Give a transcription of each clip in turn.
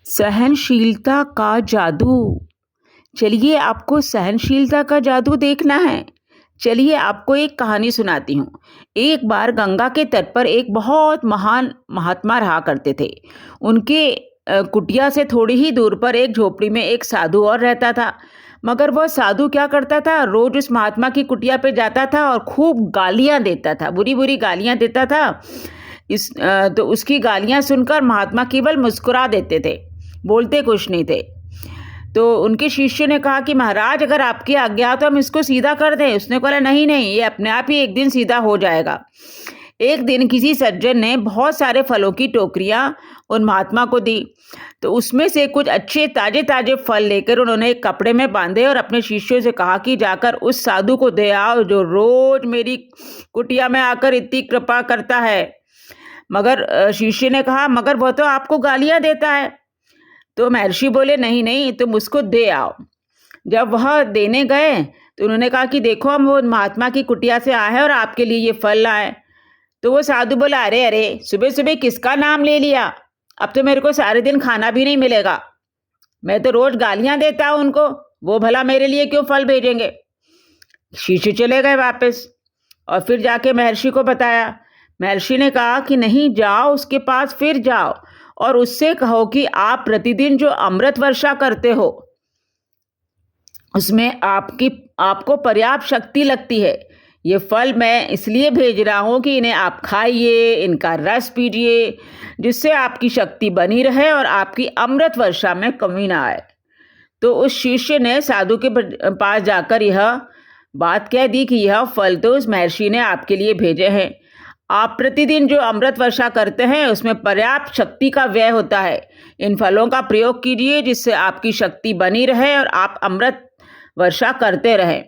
सहनशीलता का जादू। चलिए आपको सहनशीलता का जादू देखना है। चलिए आपको एक कहानी सुनाती हूँ। एक बार गंगा के तट पर एक बहुत महान महात्मा रहा करते थे। उनके कुटिया से थोड़ी ही दूर पर एक झोपड़ी में एक साधु और रहता था। मगर वह साधु क्या करता था, रोज उस महात्मा की कुटिया पे जाता था और खूब गालियां देता था, बुरी बुरी गालियां देता था। तो उसकी गालियां सुनकर महात्मा केवल मुस्कुरा देते थे, बोलते कुछ नहीं थे। तो उनके शिष्य ने कहा कि महाराज, अगर आपकी आज्ञा हो तो हम इसको सीधा कर दें। उसने कहा नहीं नहीं, ये अपने आप ही एक दिन सीधा हो जाएगा। एक दिन किसी सज्जन ने बहुत सारे फलों की टोकरियां उन महात्मा को दी। तो उसमें से कुछ अच्छे ताजे ताजे फल लेकर उन्होंने एक कपड़े में बांधे और अपने शिष्यों से कहा कि जाकर उस साधु को दे आओ जो रोज मेरी कुटिया में आकर इतनी कृपा करता है। मगर शिष्य ने कहा, मगर वह तो आपको गालियां देता है। तो महर्षि बोले नहीं नहीं, तुम उसको दे आओ। जब वह देने गए तो उन्होंने कहा कि देखो, हम वो महात्मा की कुटिया से आए हैं और आपके लिए ये फल लाए। तो वो साधु बोला, अरे अरे, सुबह सुबह किसका नाम ले लिया? अब तो मेरे को सारे दिन खाना भी नहीं मिलेगा। मैं तो रोज गालियां देता हूं उनको, वो भला मेरे लिए क्यों फल भेजेंगे? शिष्य चले गए वापस और फिर जाके महर्षि को बताया। महर्षि ने कहा कि नहीं, जाओ उसके पास, फिर जाओ और उससे कहो कि आप प्रतिदिन जो अमृत वर्षा करते हो उसमें आपको पर्याप्त शक्ति लगती है। ये फल मैं इसलिए भेज रहा हूँ कि इन्हें आप खाइए, इनका रस पीजिए, जिससे आपकी शक्ति बनी रहे और आपकी अमृत वर्षा में कमी ना आए। तो उस शिष्य ने साधु के पास जाकर यह बात कह दी कि यह फल तो उस महर्षि ने आपके लिए भेजे हैं। आप प्रतिदिन जो अमृत वर्षा करते हैं उसमें पर्याप्त शक्ति का व्यय होता है। इन फलों का प्रयोग कीजिए जिससे आपकी शक्ति बनी रहे और आप अमृत वर्षा करते रहें।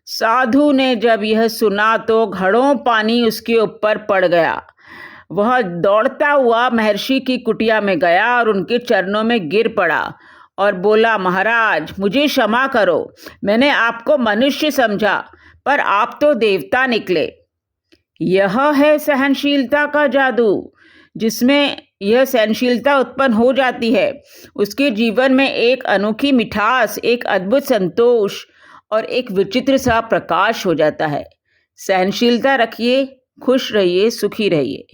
साधु ने जब यह सुना तो घड़ों पानी उसके ऊपर पड़ गया। वह दौड़ता हुआ महर्षि की कुटिया में गया और उनके चरणों में गिर पड़ा और बोला, महाराज मुझे क्षमा करो, मैंने आपको मनुष्य समझा पर आप तो देवता निकले। यह है सहनशीलता का जादू। जिसमें यह सहनशीलता उत्पन्न हो जाती है उसके जीवन में एक अनोखी मिठास, एक अद्भुत संतोष और एक विचित्र सा प्रकाश हो जाता है। सहनशीलता रखिए, खुश रहिए, सुखी रहिए।